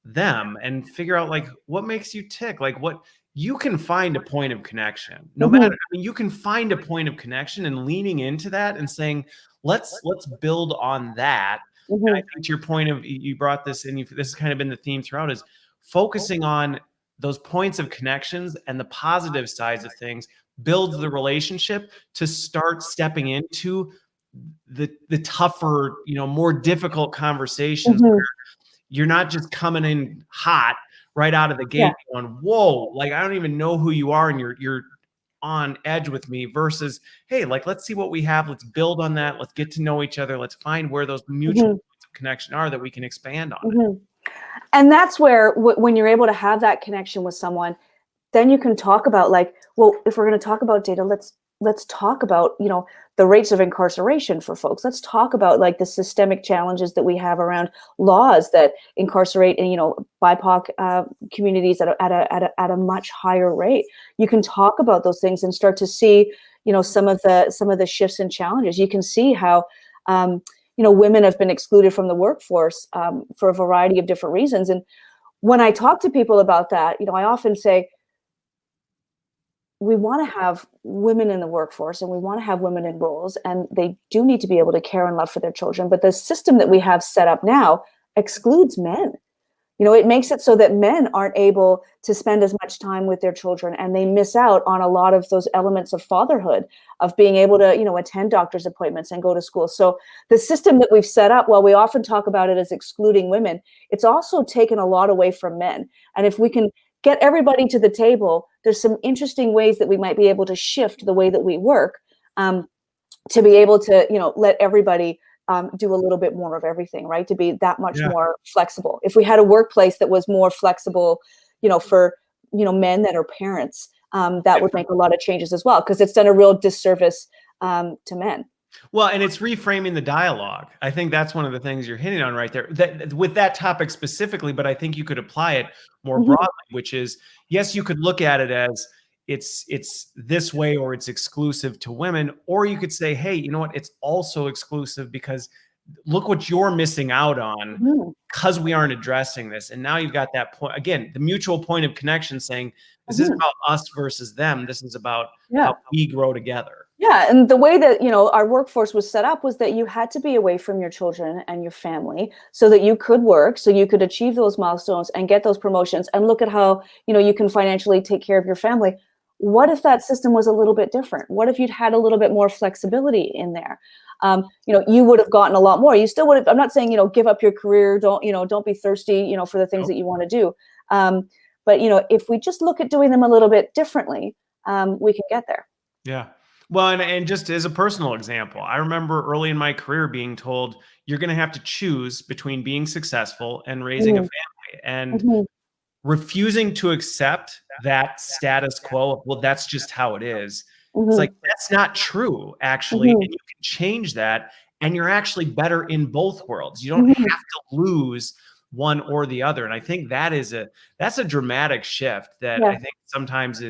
them and figure out like what makes you tick, like what you can find a point of connection, no matter, you can find a point of connection and leaning into that and saying, let's build on that. And I think to your point of, you brought this in, this has kind of been the theme throughout, is focusing on those points of connections and the positive sides of things builds the relationship to start stepping into the tougher, more difficult conversations where you're not just coming in hot right out of the gate going, whoa, like I don't even know who you are, and you're on edge with me versus, hey, like, let's see what we have. Let's build on that. Let's get to know each other. Let's find where those mutual points of connection are that we can expand on it. And that's where when you're able to have that connection with someone, then you can talk about like, well, if we're going to talk about data, let's talk about, you know, the rates of incarceration for folks. Let's talk about like the systemic challenges that we have around laws that incarcerate, you know, BIPOC communities at a much higher rate. You can talk about those things and start to see, you know, some of the shifts and challenges. You can see how, you know, women have been excluded from the workforce for a variety of different reasons. And when I talk to people about that, you know, I often say, we want to have women in the workforce and we want to have women in roles, and they do need to be able to care and love for their children. But the system that we have set up now excludes men. You know, it makes it so that men aren't able to spend as much time with their children, and they miss out on a lot of those elements of fatherhood, of being able to, you know, attend doctor's appointments and go to school. So the system that we've set up, while we often talk about it as excluding women, it's also taken a lot away from men. And if we can get everybody to the table, there's some interesting ways that we might be able to shift the way that we work, to be able to, you know, let everybody do a little bit more of everything, right? To be that much more flexible. If we had a workplace that was more flexible, you know, for, you know, men that are parents, that would make a lot of changes as well, because it's done a real disservice to men. Well, and it's reframing the dialogue. I think that's one of the things you're hitting on right there, that with that topic specifically, but I think you could apply it more broadly, which is, yes, you could look at it as it's this way, or it's exclusive to women, or you could say, hey, you know what? It's also exclusive because look what you're missing out on because we aren't addressing this. And now you've got that point, again, the mutual point of connection saying, this isn't about us versus them. This is about how we grow together. Yeah, and the way that, you know, our workforce was set up was that you had to be away from your children and your family so that you could work, so you could achieve those milestones and get those promotions and look at how, you know, you can financially take care of your family. What if that system was a little bit different? What if you'd had a little bit more flexibility in there? You know, you would have gotten a lot more. You still would have, I'm not saying, you know, give up your career, don't be thirsty, you know, for the things that you want to do. But, you know, if we just look at doing them a little bit differently, we can get there. Yeah. Well, and just as a personal example, I remember early in my career being told, you're going to have to choose between being successful and raising a family, and refusing to accept that status quo. Well, that's just how it is. It's like, that's not true, actually. And you can change that, and you're actually better in both worlds. You don't have to lose one or the other. And I think that's a dramatic shift that I think sometimes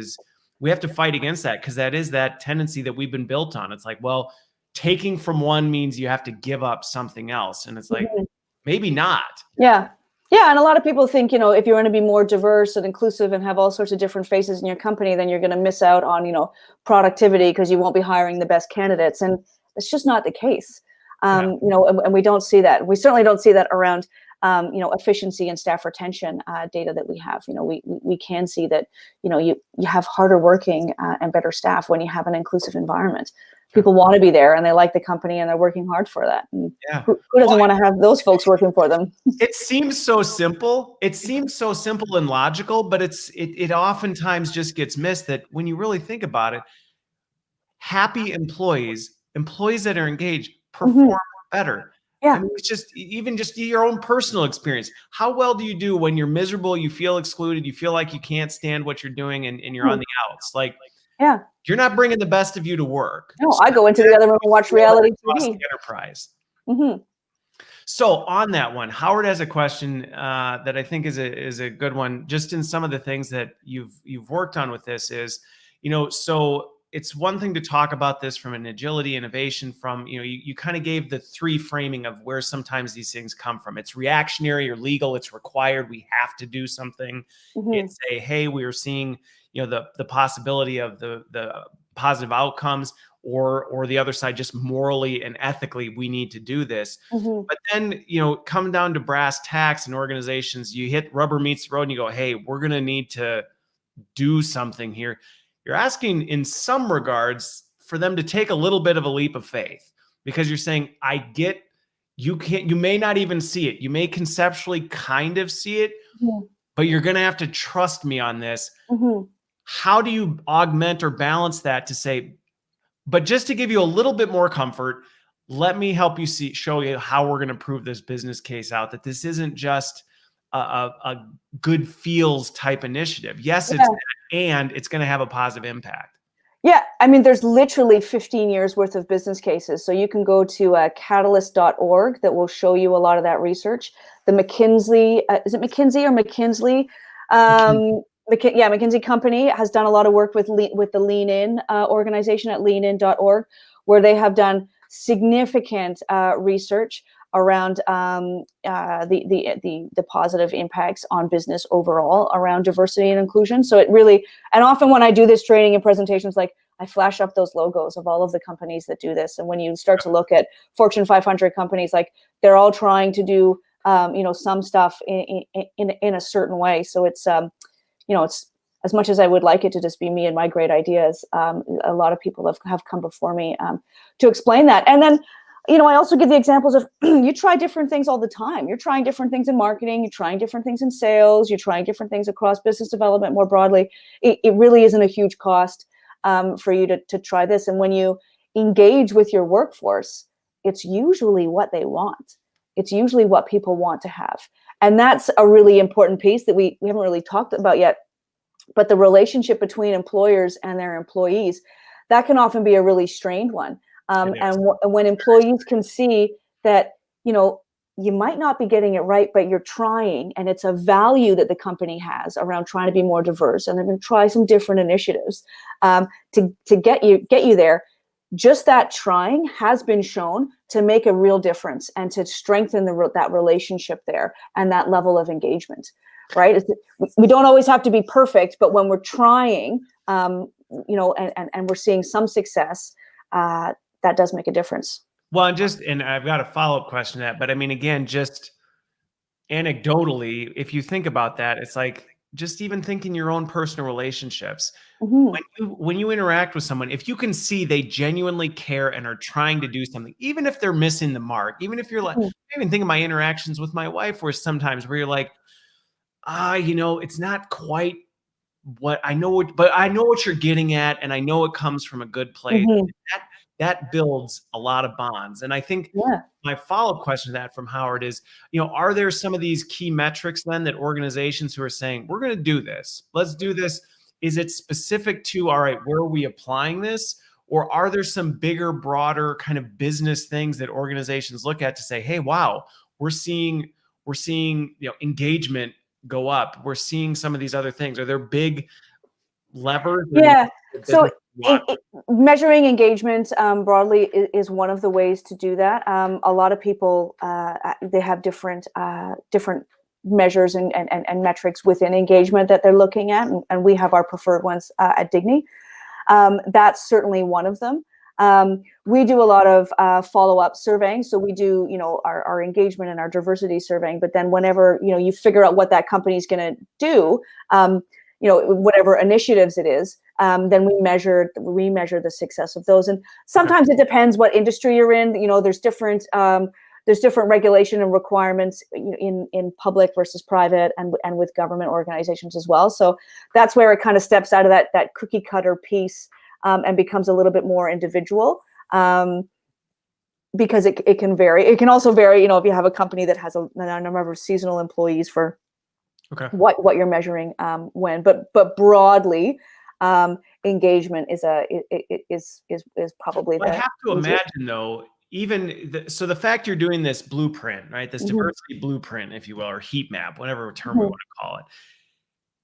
we have to fight against that, because that is that tendency that we've been built on. It's like, well, taking from one means you have to give up something else. And it's like, maybe not. Yeah. Yeah. And a lot of people think, you know, if you're going to be more diverse and inclusive and have all sorts of different faces in your company, then you're going to miss out on, you know, productivity because you won't be hiring the best candidates. And it's just not the case. You know, and we don't see that. We certainly don't see that around you know, efficiency and staff retention data that we have. You know, we can see that, you know, you have harder working and better staff when you have an inclusive environment. People want to be there and they like the company and they're working hard for that. And who doesn't want to have those folks working for them? It seems so simple. It seems so simple and logical, but it oftentimes just gets missed, that when you really think about it, happy employees that are engaged, perform better. I mean, it's just even just your own personal experience. How well do you do when you're miserable, you feel excluded, you feel like you can't stand what you're doing, and you're on the outs? Like, you're not bringing the best of you to work. No, I go into the other room and watch reality TV. The enterprise. So on that one, Howard has a question that I think is a good one. Just in some of the things that you've worked on with this is, you know, so it's one thing to talk about this from an agility innovation from, you know, you kind of gave the three framing of where sometimes these things come from. It's reactionary or legal. It's required. We have to do something. It's a, hey, we are seeing, you know, the possibility of the positive outcomes, or the other side, just morally and ethically, we need to do this. But then, you know, come down to brass tacks and organizations, you hit rubber meets the road and you go, hey, we're going to need to do something here. You're asking in some regards for them to take a little bit of a leap of faith, because you're saying, I get, you may not even see it. You may conceptually kind of see it, but you're going to have to trust me on this. how do you augment or balance that to say, but just to give you a little bit more comfort, let me help you show you how we're going to prove this business case out, that this isn't just a good feels type initiative. Yes, it's that, and it's going to have a positive impact. Yeah, I mean, there's literally 15 years worth of business cases. So you can go to catalyst.org that will show you a lot of that research. The McKinsey, is it McKinsey or McKinsey? McKinsey Company has done a lot of work with the Lean In organization at leanin.org, where they have done significant research around the positive impacts on business overall around diversity and inclusion. So it really, and often when I do this training and presentations, like I flash up those logos of all of the companies that do this. And when you start to look at Fortune 500 companies, like they're all trying to do, some stuff in a certain way. So it's, it's, as much as I would like it to just be me and my great ideas, a lot of people have come before me to explain that. And then, I also give the examples of you try different things all the time. You're trying different things in marketing. You're trying different things in sales. You're trying different things across business development more broadly. It really isn't a huge cost for you to try this. And when you engage with your workforce, it's usually what they want. It's usually what people want to have. And that's a really important piece that we haven't really talked about yet. But the relationship between employers and their employees, that can often be a really strained one. And when employees can see that, you might not be getting it right, but you're trying, and it's a value that the company has around trying to be more diverse, and they're going to try some different initiatives to get you there. Just that trying has been shown to make a real difference and to strengthen that relationship there and that level of engagement. Right? We don't always have to be perfect, but when we're trying, and we're seeing some success, that does make a difference. Well, and I've got a follow-up question to that, but I mean, again, just anecdotally, if you think about that, it's like just even thinking your own personal relationships. When you interact with someone, if you can see they genuinely care and are trying to do something, even if they're missing the mark, even if you're like, I even think of my interactions with my wife, where you're like, it's not quite what I know, but I know what you're getting at, and I know it comes from a good place. That builds a lot of bonds. And I think my follow-up question to that from Howard is, are there some of these key metrics then that organizations who are saying, we're going to do this, let's do this. Is it specific to, all right, where are we applying this? Or are there some bigger, broader kind of business things that organizations look at to say, hey, wow, we're seeing, engagement go up. We're seeing some of these other things. Are there big levers? Yeah. So measuring engagement broadly is one of the ways to do that. A lot of people, they have different measures and metrics within engagement that they're looking at. And we have our preferred ones at Dignii. That's certainly one of them. We do a lot of follow-up surveying. So we do, our engagement and our diversity surveying. But then whenever, you figure out what that company is going to do, whatever initiatives it is, then we measure the success of those. And sometimes it depends what industry you're in. There's different regulation and requirements in public versus private and with government organizations as well. So that's where it kind of steps out of that cookie cutter piece and becomes a little bit more individual, because it can vary. It can also vary, if you have a company that has a number of seasonal employees for what you're measuring when, but broadly, engagement is probably. I have to imagine though, so the fact you're doing this blueprint, right? This diversity blueprint, if you will, or heat map, whatever term we want to call it.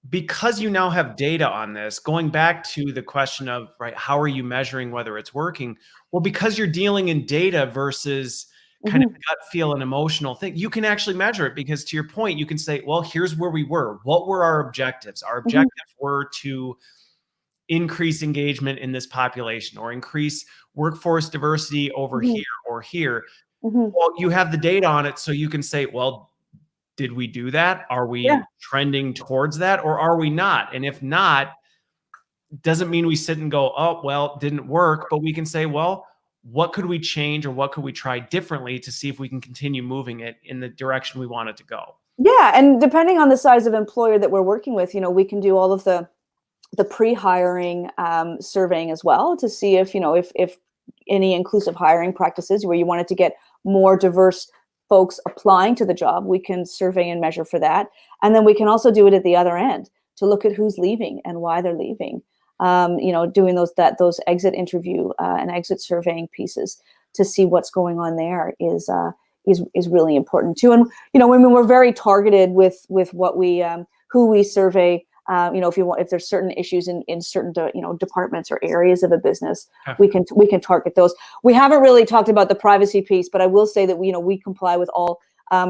Because you now have data on this, going back to the question of, right, how are you measuring whether it's working? Well, because you're dealing in data versus kind of gut feel and emotional thing, you can actually measure it, because to your point, you can say, well, here's where we were. What were our objectives? Our objectives were to increase engagement in this population, or increase workforce diversity over here or here. Well, you have the data on it, so you can say, well, did we do that? Are we trending towards that, or are we not? And if not, doesn't mean we sit and go, oh, well, it didn't work, but we can say, well, what could we change, or what could we try differently to see if we can continue moving it in the direction we want it to go? Yeah, and depending on the size of employer that we're working with, we can do all of the the pre-hiring surveying as well to see if, if any inclusive hiring practices where you wanted to get more diverse folks applying to the job, we can survey and measure for that. And then we can also do it at the other end to look at who's leaving and why they're leaving. Doing those exit interview and exit surveying pieces to see what's going on there is really important too. And when we're very targeted with what we who we survey. If there's certain issues in certain departments or areas of a business, we can target those. We haven't really talked about the privacy piece, but I will say that we comply with all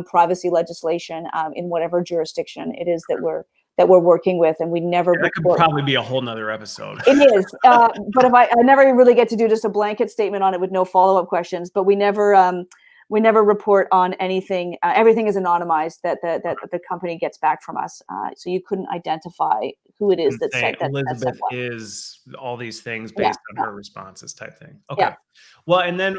privacy legislation in whatever jurisdiction it is that we're working with, and we never. That could probably be a whole nother episode. It is, but if I never really get to do just a blanket statement on it with no follow-up questions, but we never report on anything. Everything is anonymized that the company gets back from us. So you couldn't identify who it is that said that. Elisabeth is all these things based on her responses type thing. Okay. Yeah. Well, and then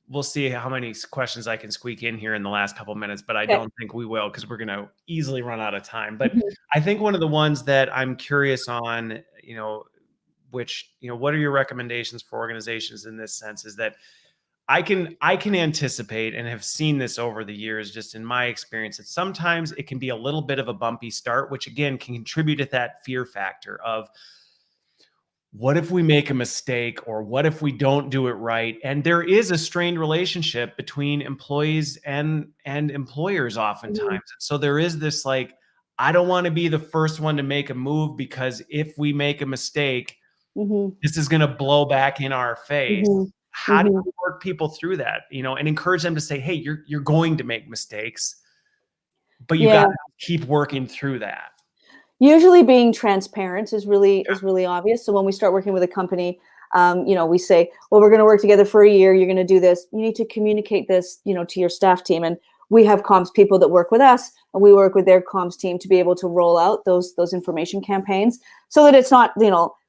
we'll see how many questions I can squeak in here in the last couple of minutes, but I don't think we will because we're going to easily run out of time. But I think one of the ones that I'm curious on, what are your recommendations for organizations in this sense is that I can anticipate and have seen this over the years, just in my experience, that sometimes it can be a little bit of a bumpy start, which again can contribute to that fear factor of what if we make a mistake or what if we don't do it right? And there is a strained relationship between employees and employers oftentimes. So there is this I don't want to be the first one to make a move because if we make a mistake, this is going to blow back in our face. How do you work people through that, and encourage them to say, hey, you're going to make mistakes, but you got to keep working through that. Usually being transparent is really obvious. So when we start working with a company, we say, well, we're going to work together for a year. You're going to do this. You need to communicate this, to your staff team. And we have comms people that work with us, and we work with their comms team to be able to roll out those information campaigns so that it's not,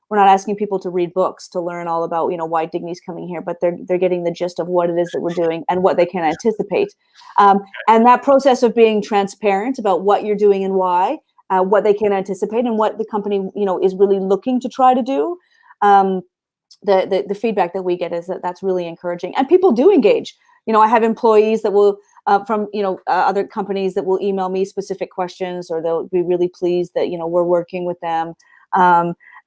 we're not asking people to read books to learn all about, why Dignii's coming here, but they're getting the gist of what it is that we're doing and what they can anticipate. And that process of being transparent about what you're doing and why, what they can anticipate and what the company, is really looking to try to do. The feedback that we get is that that's really encouraging, and people do engage. I have employees that will from other companies that will email me specific questions, or they'll be really pleased that we're working with them.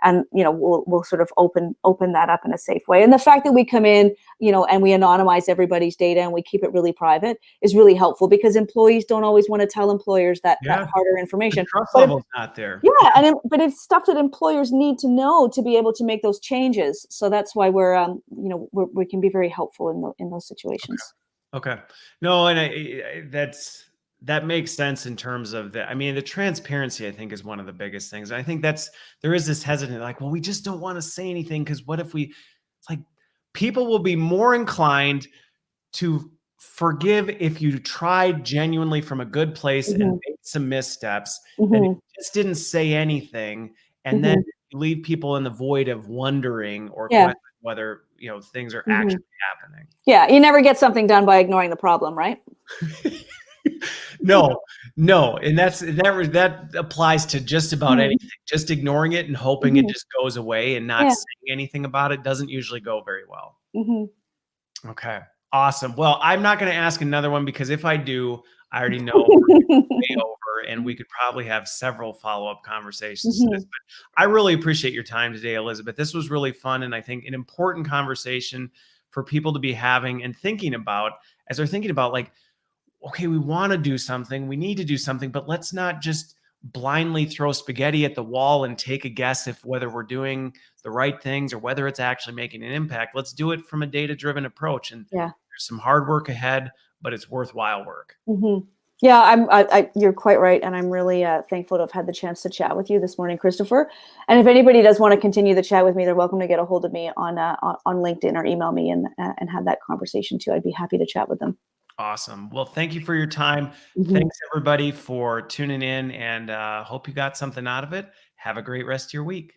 And we'll sort of open that up in a safe way. And the fact that we come in, and we anonymize everybody's data and we keep it really private is really helpful, because employees don't always want to tell employers that harder information. The trust level's not there. Yeah, but it's stuff that employers need to know to be able to make those changes. So that's why we can be very helpful in those situations. Okay. No, and that makes sense in terms of the transparency, I think, is one of the biggest things. And I think there is this hesitant, well, we just don't want to say anything because what if it's people will be more inclined to forgive if you tried genuinely from a good place and made some missteps and if you just didn't say anything. And then you leave people in the void of wondering or whether, things are actually happening. Yeah. You never get something done by ignoring the problem, right? No. And that applies to just about anything. Just ignoring it and hoping it just goes away and not saying anything about it doesn't usually go very well. Okay. Awesome. Well, I'm not going to ask another one because if I do, I already know we're way over and we could probably have several follow-up conversations to this. But I really appreciate your time today, Elisabeth. This was really fun, and I think an important conversation for people to be having and thinking about as they're thinking about okay, we want to do something, we need to do something, but let's not just blindly throw spaghetti at the wall and take a guess whether we're doing the right things or whether it's actually making an impact. Let's do it from a data-driven approach. And there's some hard work ahead, but it's worthwhile work. Yeah, you're quite right. And I'm really thankful to have had the chance to chat with you this morning, Christopher. And if anybody does want to continue the chat with me, they're welcome to get a hold of me on LinkedIn or email me and have that conversation too. I'd be happy to chat with them. Awesome. Well, thank you for your time. Thanks everybody for tuning in, and hope you got something out of it. Have a great rest of your week.